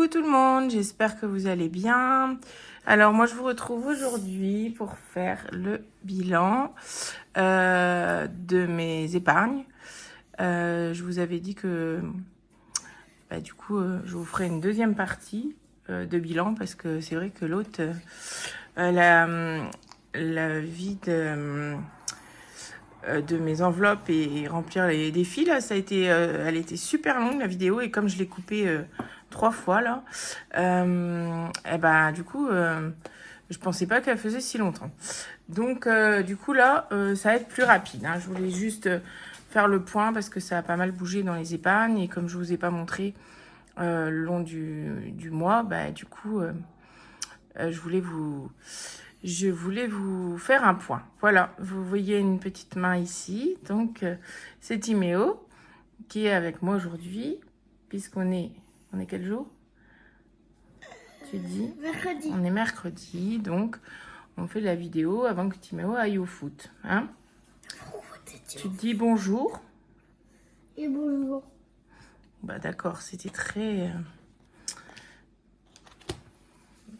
Coucou tout le monde, j'espère que vous allez bien. Alors moi je vous retrouve aujourd'hui pour faire le bilan de mes épargnes. Je vous avais dit que du coup je vous ferai une deuxième partie de bilan parce que c'est vrai que l'autre, la vie de mes enveloppes et remplir les défis là, ça a été, elle était super longue la vidéo et comme je l'ai coupée 3 fois là, et ben du coup je pensais pas qu'elle faisait si longtemps. Donc du coup là ça va être plus rapide, hein. Je voulais juste faire le point parce que ça a pas mal bougé dans les épargnes et comme je vous ai pas montré le long du mois, du coup je voulais vous faire un point. Voilà, vous voyez une petite main ici. Donc, c'est Timéo qui est avec moi aujourd'hui, puisqu'on est... On est quel jour? Tu dis? Mercredi. On est mercredi, donc on fait la vidéo avant que Timéo aille au foot. Hein? Tu te dis bonjour? Et bonjour. Bah d'accord, c'était très...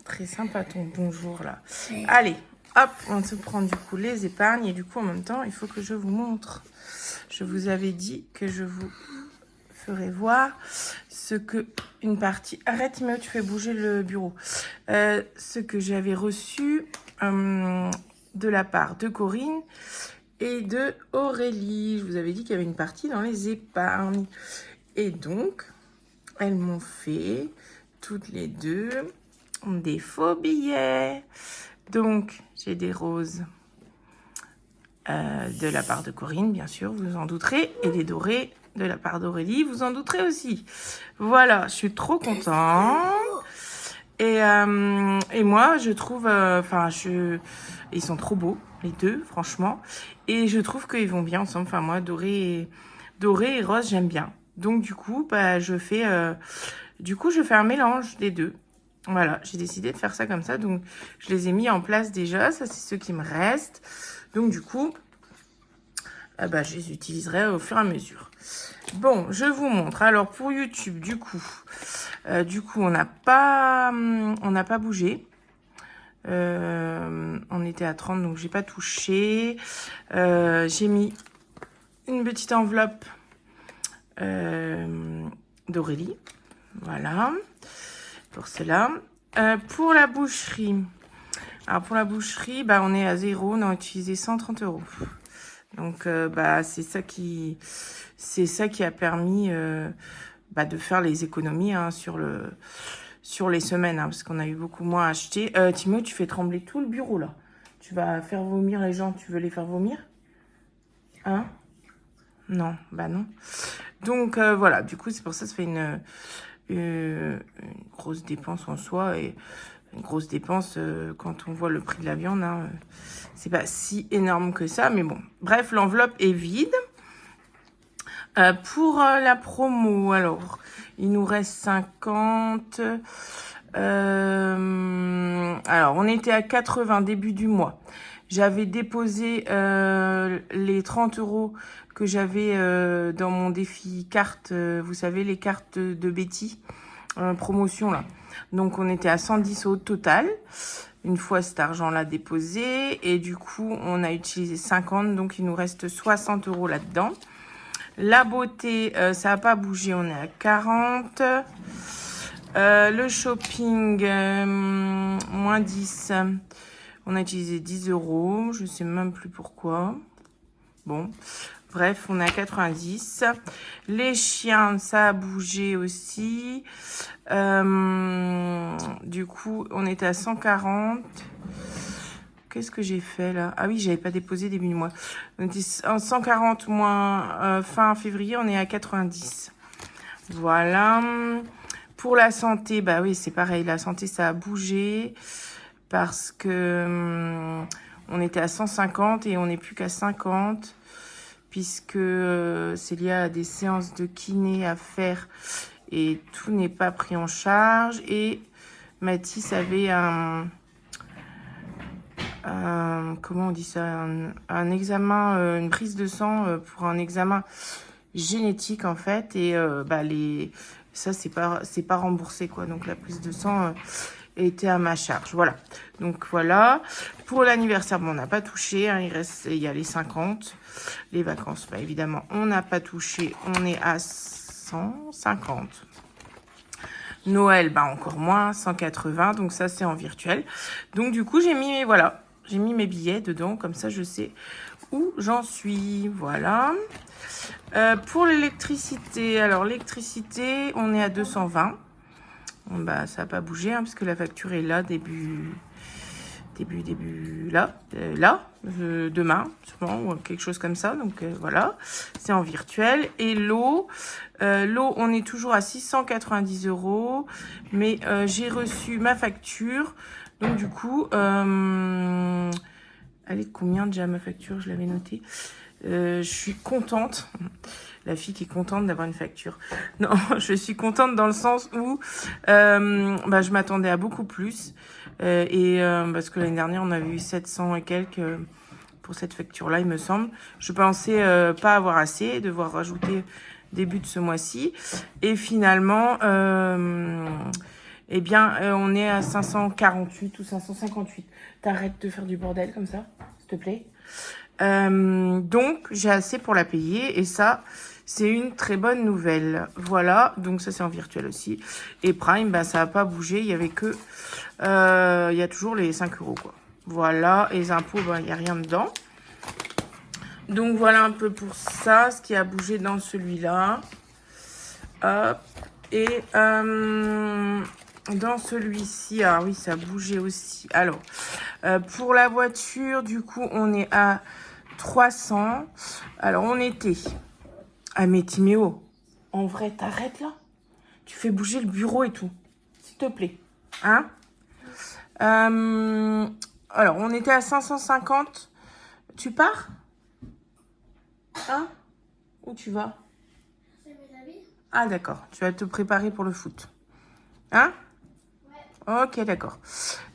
très sympa ton bonjour là. Allez, hop, on se prend du coup les épargnes et du coup en même temps il faut que je vous montre. Je vous avais dit que je vous ferai voir ce que une partie... Arrête Timéo, tu fais bouger le bureau. Ce que j'avais reçu de la part de Corinne et de Aurélie. Je vous avais dit qu'il y avait une partie dans les épargnes. Et donc, elles m'ont fait toutes les deux des faux billets. Donc, j'ai des roses de la part de Corinne, bien sûr, vous en douterez. Et des dorés de la part d'Aurélie, vous en douterez aussi. Voilà, je suis trop contente. Et moi, je trouve... ils sont trop beaux, les deux, franchement. Et je trouve qu'ils vont bien ensemble. Enfin, moi, doré et rose, j'aime bien. Donc, du coup, je fais un mélange des deux. Voilà, j'ai décidé de faire ça comme ça. Donc, je les ai mis en place déjà. Ça, c'est ceux qui me restent. Donc, du coup, je les utiliserai au fur et à mesure. Bon, je vous montre. Alors, pour YouTube, du coup, on n'a pas bougé. On était à 30, donc j'ai pas touché. J'ai mis une petite enveloppe d'Aurélie. Voilà. Pour cela. Pour la boucherie. Alors, pour la boucherie, on est à 0. On a utilisé 130 €. Donc, c'est ça qui a permis de faire les économies sur les semaines, parce qu'on a eu beaucoup moins à acheter. Timéo, tu fais trembler tout le bureau, là. Tu vas faire vomir les gens. Tu veux les faire vomir? Hein? Non, non. Donc, voilà. Du coup, c'est pour ça que ça fait une grosse dépense en soi. Et une grosse dépense quand on voit le prix de la viande. Hein, c'est pas si énorme que ça. Mais bon. Bref, l'enveloppe est vide. Pour la promo, alors, il nous reste 50. Alors, on était à 80 début du mois. J'avais déposé les 30 € que j'avais dans mon défi carte. Vous savez, les cartes de Betty, promotion là. Donc, on était à 110 € au total. Une fois cet argent-là déposé. Et du coup, on a utilisé 50. Donc, il nous reste 60 € là-dedans. La beauté, ça n'a pas bougé, on est à 40. Le shopping, moins 10. On a utilisé 10 €. Je ne sais même plus pourquoi. Bon, bref, on est à 90. Les chiens, ça a bougé aussi. Du coup, on était à 140. Qu'est-ce que j'ai fait là? Ah oui, j'avais pas déposé début du mois. On était en 140 moins fin février, on est à 90. Voilà. Pour la santé, oui, c'est pareil. La santé, ça a bougé parce que on était à 150 et on n'est plus qu'à 50 puisque c'est lié à des séances de kiné à faire et tout n'est pas pris en charge. Et Mathis avait comment on dit ça, un examen, une prise de sang pour un examen génétique en fait, et Ça, c'est pas remboursé, quoi. Donc, la prise de sang était à ma charge. Voilà. Donc, voilà. Pour l'anniversaire, bon, on n'a pas touché. Hein, il y a les 50. Les vacances, bah, évidemment, on n'a pas touché. On est à 150. Noël, bah, encore moins, 180. Donc, ça, c'est en virtuel. Donc, du coup, j'ai mis mes billets dedans. Comme ça, je sais où j'en suis. Voilà. Pour l'électricité, alors l'électricité, on est à 220. Bon, bah, ça n'a pas bougé, hein, parce que la facture est là, demain, sûrement, ou quelque chose comme ça. Donc, voilà, c'est en virtuel. Et l'eau, on est toujours à 690 €. Mais j'ai reçu ma facture. Donc, du coup, elle est de combien déjà ma facture? Je l'avais notée. Je suis contente. La fille qui est contente d'avoir une facture. Non, je suis contente dans le sens où bah, je m'attendais à beaucoup plus. Parce que l'année dernière, on avait eu 700 et quelques pour cette facture-là, il me semble. Je pensais pas avoir assez, devoir rajouter début de ce mois-ci. Et finalement, eh bien, on est à 548 ou 558. T'arrêtes de faire du bordel comme ça, s'il te plaît. Donc, j'ai assez pour la payer. Et ça, c'est une très bonne nouvelle. Voilà, donc ça, c'est en virtuel aussi. Et Prime, bah, ça n'a pas bougé. Il y avait que... il y a toujours les 5 €, quoi. Voilà, et les impôts, bah, il n'y a rien dedans. Donc, voilà un peu pour ça, ce qui a bougé dans celui-là. Hop. Et dans celui-ci, ah oui, ça a bougé aussi. Alors, pour la voiture, du coup, on est à 300. Alors, on était... Ah, mais Timéo, en vrai, t'arrêtes là? Tu fais bouger le bureau et tout. S'il te plaît. Hein? Alors, on était à 550. Tu pars? Hein? Où tu vas? Ah, d'accord. Tu vas te préparer pour le foot. Hein? Ouais. Ok, d'accord.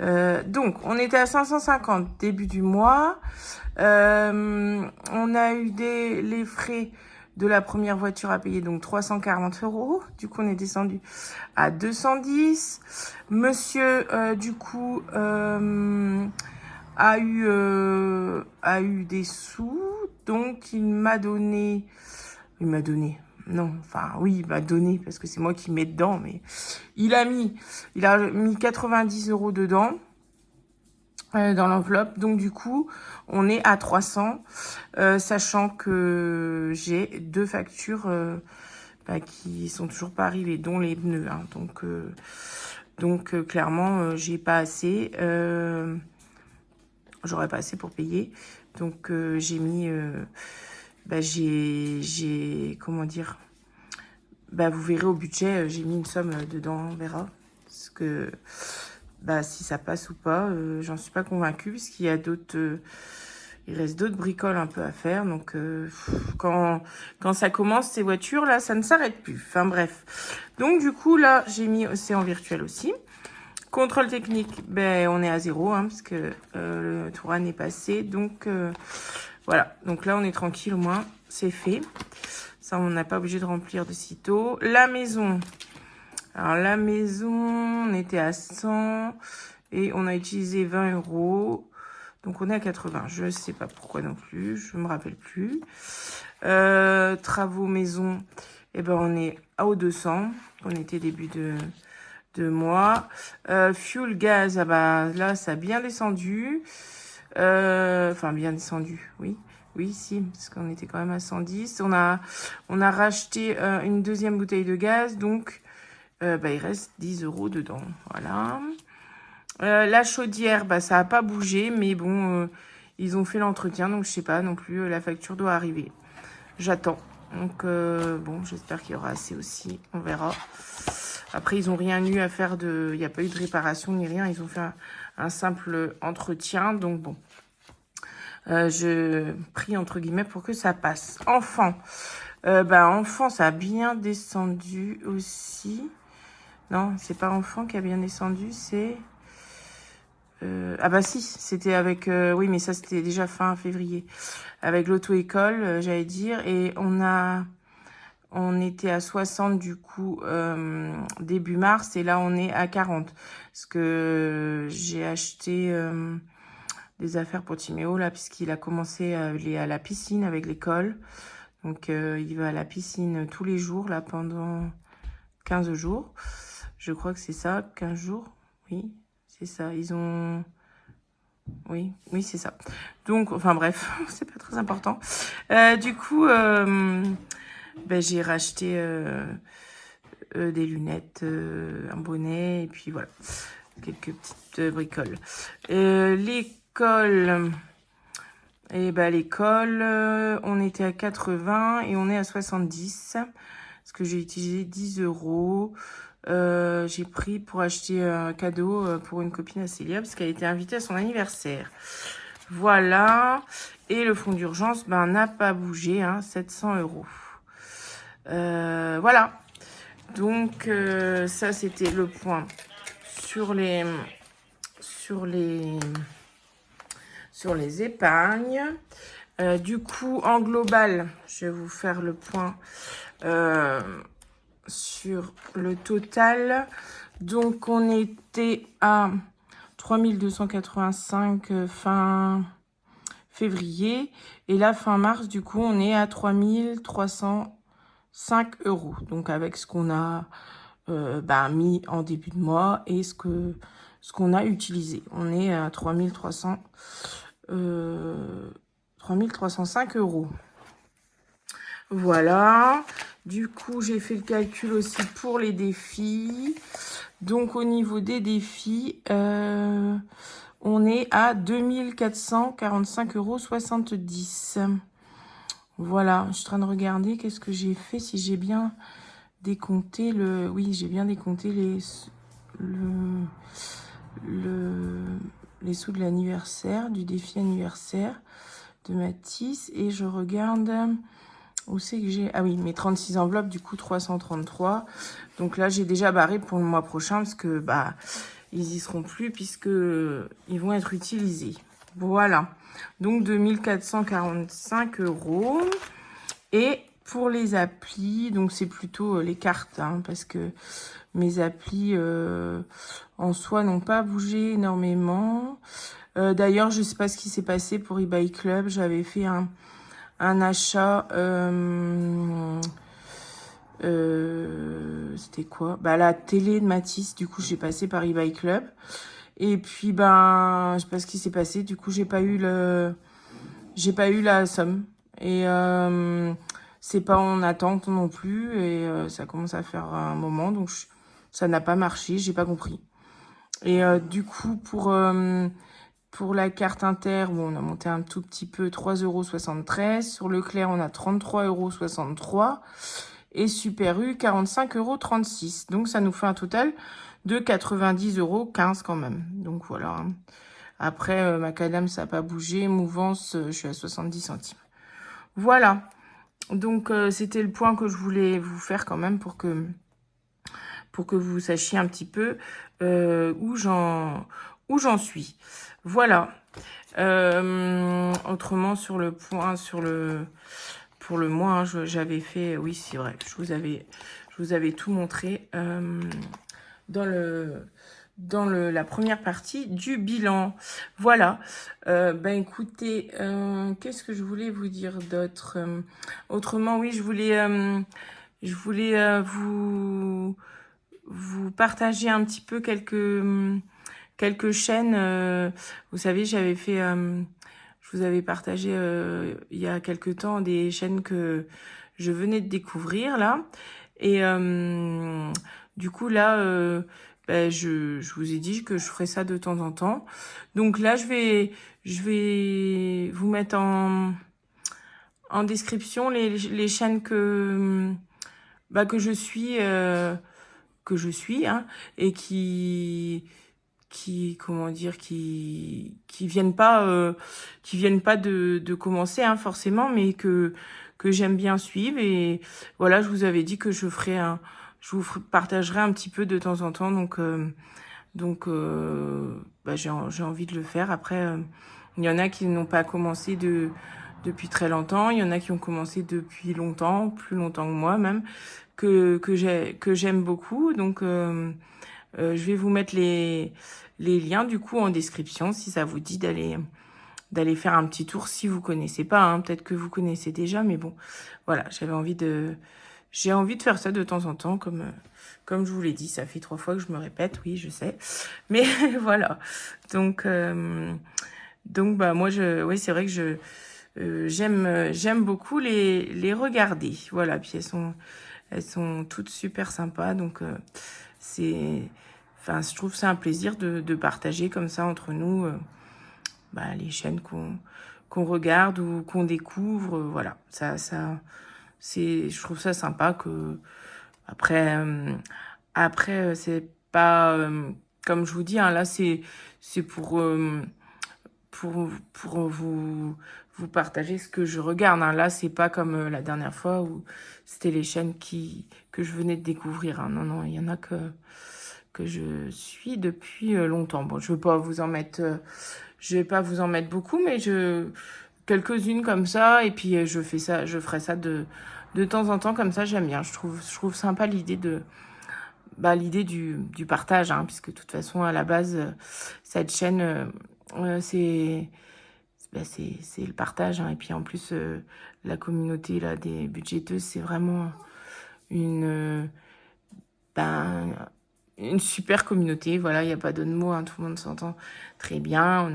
Donc, on était à 550 début du mois. On a eu les frais de la première voiture à payer, donc 340 €. Du coup, on est descendu à 210. Monsieur, du coup, a eu des sous. Donc, il m'a donné... Non, enfin, oui, il m'a donné, parce que c'est moi qui mets dedans, mais il a mis 90 € dedans, dans l'enveloppe. Donc, du coup, on est à 300, sachant que j'ai 2 factures bah, qui sont toujours pas arrivées, dont les pneus. Hein. Donc, clairement, j'ai pas assez. J'aurais pas assez pour payer. Donc, j'ai mis... bah, comment dire, bah, vous verrez au budget, j'ai mis une somme dedans, on verra. Parce que, bah, si ça passe ou pas, j'en suis pas convaincue, parce qu'il y a d'autres, il reste d'autres bricoles un peu à faire. Donc, quand ça commence, ces voitures, là, ça ne s'arrête plus. Enfin, bref. Donc, du coup, là, j'ai mis, c'est en virtuel aussi. Contrôle technique, ben, on est à 0, hein, parce que le Touran est passé. Donc, voilà. Donc là, on est tranquille, au moins, c'est fait. Ça, on n'a pas obligé de remplir de sitôt. La maison. Alors, la maison, on était à 100 et on a utilisé 20 €. Donc, on est à 80. Je ne sais pas pourquoi non plus. Je ne me rappelle plus. Travaux maison, eh ben, on est à 200. On était début de mois. Fuel, gaz, ah bah, là, ça a bien descendu. Enfin, bien descendu, oui. Oui, si, parce qu'on était quand même à 110. On a racheté une deuxième bouteille de gaz, donc bah, il reste 10 € dedans. Voilà. La chaudière, bah, ça n'a pas bougé, mais bon, ils ont fait l'entretien, donc je sais pas non plus, la facture doit arriver. J'attends. Donc, bon, j'espère qu'il y aura assez aussi, on verra. Après, ils n'ont rien eu à faire il n'y a pas eu de réparation ni rien, ils ont fait un simple entretien, donc bon. Je prie entre guillemets pour que ça passe. Enfant, enfant, ça a bien descendu aussi. Non, c'est pas enfant qui a bien descendu, c'est... ah bah si, c'était avec... oui, mais ça, c'était déjà fin février. Avec l'auto-école, j'allais dire. Et on a On était à 60 du coup début mars et là on est à 40. Parce que j'ai acheté des affaires pour Timéo là puisqu'il a commencé à aller à la piscine avec l'école. Donc il va à la piscine tous les jours là pendant 15 jours. Je crois que c'est ça, 15 jours. Oui, c'est ça. Ils ont... Oui, c'est ça. Donc, enfin bref, c'est pas très important. Du coup, ben, j'ai racheté des lunettes, un bonnet, et puis voilà, quelques petites bricoles. L'école, et ben l'école, on était à 80 et on est à 70, parce que j'ai utilisé 10 €. J'ai pris pour acheter un cadeau pour une copine à Célia, parce qu'elle était invitée à son anniversaire. Voilà. Et le fonds d'urgence, ben, n'a pas bougé, hein, 700 €. Voilà. Donc, ça, c'était le point sur les épargnes. Du coup, en global, je vais vous faire le point sur le total. Donc, on était à 3285 fin février. Et là, fin mars, du coup, on est à 3305 €. Donc, avec ce qu'on a mis en début de mois et ce qu'on a utilisé. On est à 3305 €. Voilà. Du coup, j'ai fait le calcul aussi pour les défis. Donc, au niveau des défis, on est à 2445,70 €. Voilà, je suis en train de regarder qu'est-ce que j'ai fait, si j'ai bien décompté le... Oui, j'ai bien décompté les sous de l'anniversaire, du défi anniversaire de Matisse. Et je regarde où c'est que j'ai... Ah oui, mes 36 enveloppes, du coup 333. Donc là, j'ai déjà barré pour le mois prochain parce que bah ils y seront plus puisque ils vont être utilisés. Voilà. Donc 2445 €. Et pour les applis, donc c'est plutôt les cartes, hein, parce que mes applis en soi n'ont pas bougé énormément. D'ailleurs, je sais pas ce qui s'est passé pour eBay Club. J'avais fait un achat. C'était quoi? Bah la télé de Matisse. Du coup, j'ai passé par eBay Club. Et puis ben, je sais pas ce qui s'est passé. Du coup, j'ai pas eu la somme. Et c'est pas en attente non plus. Et ça commence à faire un moment. Donc ça n'a pas marché. J'ai pas compris. Et du coup, pour la carte Inter, bon, on a monté un tout petit peu, 3,73 €. Sur Leclerc, on a 33,63 €. Et Super U, 45,36 €. Donc, ça nous fait un total de 90,15 € quand même. Donc, voilà. Après, Macadam, ça n'a pas bougé. Mouvance, je suis à 70 centimes. Voilà. Donc, c'était le point que je voulais vous faire quand même pour que vous sachiez un petit peu où j'en suis. Voilà. Autrement, sur le point, pour le mois, hein, j'avais fait... Oui, c'est vrai. Je vous avais tout montré dans la première partie du bilan. Voilà. Ben écoutez, qu'est-ce que je voulais vous dire d'autre? Autrement, oui, je voulais vous partager un petit peu quelques chaînes. Vous savez, j'avais fait... je vous avais partagé il y a quelque temps des chaînes que je venais de découvrir là. Et du coup là, ben, je vous ai dit que je ferais ça de temps en temps. Donc là, je vais vous mettre en description les chaînes que je suis hein, et qui comment dire, qui viennent pas de commencer hein, forcément, mais que j'aime bien suivre. Et voilà, je vous avais dit que je vous partagerai un petit peu de temps en temps. Donc j'ai envie de le faire. Après, il y en a qui n'ont pas commencé depuis très longtemps. Il y en a qui ont commencé depuis longtemps, plus longtemps que moi même, que j'aime beaucoup. Donc, je vais vous mettre les liens du coup en description si ça vous dit d'aller faire un petit tour si vous connaissez pas. Hein. Peut-être que vous connaissez déjà, mais bon, voilà, j'ai envie de faire ça de temps en temps, comme je vous l'ai dit. Ça fait 3 fois que je me répète, oui, je sais, mais voilà. Donc bah moi oui, c'est vrai que j'aime beaucoup les regarder. Voilà, puis elles sont toutes super sympas, donc enfin, je trouve ça un plaisir de partager comme ça entre nous. Bah, les chaînes qu'on regarde ou qu'on découvre, voilà, je trouve ça sympa que après c'est pas comme je vous dis, hein, là c'est pour vous partager ce que je regarde, hein. Là c'est pas comme la dernière fois où c'était les chaînes que je venais de découvrir, hein. Non, il y en a que je suis depuis longtemps. Bon, je vais pas vous en mettre beaucoup, mais quelques-unes comme ça, et puis je ferai ça de temps en temps comme ça. J'aime bien. Je trouve sympa l'idée du partage, hein, puisque de toute façon à la base cette chaîne c'est le partage, hein. Et puis en plus la communauté là des budgéteuses, c'est vraiment une une super communauté. Voilà, il n'y a pas d'autre mot, hein. Tout le monde s'entend très bien.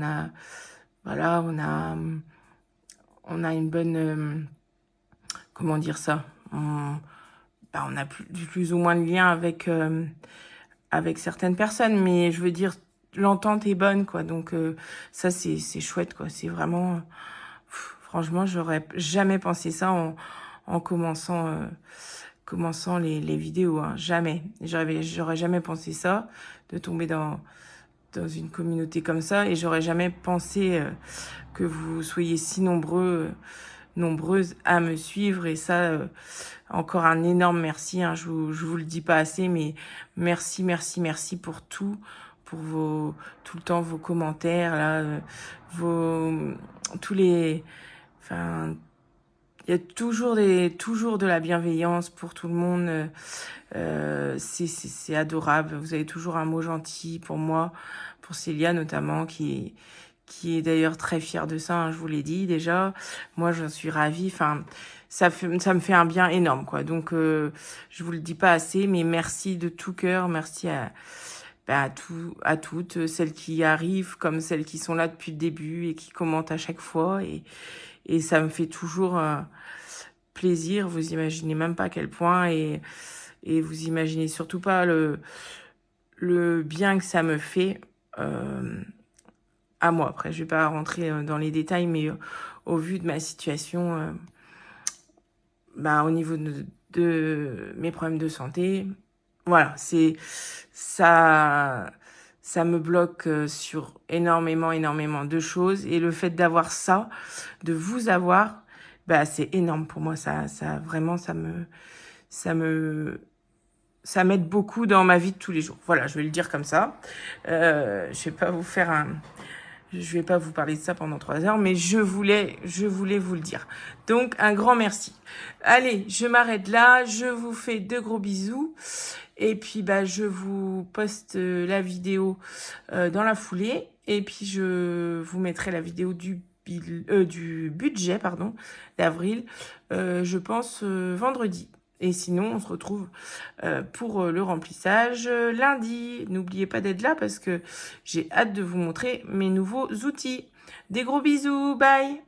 On a une bonne comment dire ça, on a plus ou moins de liens avec certaines personnes, mais je veux dire l'entente est bonne, quoi. Donc ça c'est chouette, quoi. C'est vraiment franchement, j'aurais jamais pensé ça en commençant les vidéos, hein. Jamais. J'aurais jamais pensé ça, de tomber dans une communauté comme ça, et j'aurais jamais pensé que vous soyez si nombreuses à me suivre, et ça, encore un énorme merci, hein. Je vous le dis pas assez, mais merci pour tout, pour tout le temps vos commentaires là, enfin, il y a toujours de la bienveillance pour tout le monde. C'est adorable. Vous avez toujours un mot gentil pour moi, pour Célia notamment, qui est d'ailleurs très fière de ça, hein, je vous l'ai dit déjà. Moi, j'en suis ravie. Enfin, ça me fait un bien énorme, quoi. Donc, je vous le dis pas assez, mais merci de tout cœur. Merci à toutes, celles qui arrivent, comme celles qui sont là depuis le début et qui commentent à chaque fois. Et ça me fait toujours plaisir. Vous imaginez même pas à quel point. Et vous imaginez surtout pas le bien que ça me fait à moi. Après, je vais pas rentrer dans les détails, mais au vu de ma situation, au niveau de mes problèmes de santé, voilà, ça me bloque sur énormément de choses. Et le fait d'avoir ça, de vous avoir, c'est énorme pour moi. Ça vraiment, ça m'aide beaucoup dans ma vie de tous les jours. Voilà, je vais le dire comme ça. Je vais pas vous parler de ça pendant 3 heures, mais je voulais vous le dire. Donc, un grand merci. Allez, je m'arrête là. Je vous fais de gros bisous. Et puis, je vous poste la vidéo dans la foulée. Et puis, je vous mettrai la vidéo du budget, d'avril, je pense vendredi. Et sinon, on se retrouve pour le remplissage lundi. N'oubliez pas d'être là parce que j'ai hâte de vous montrer mes nouveaux outils. Des gros bisous, bye!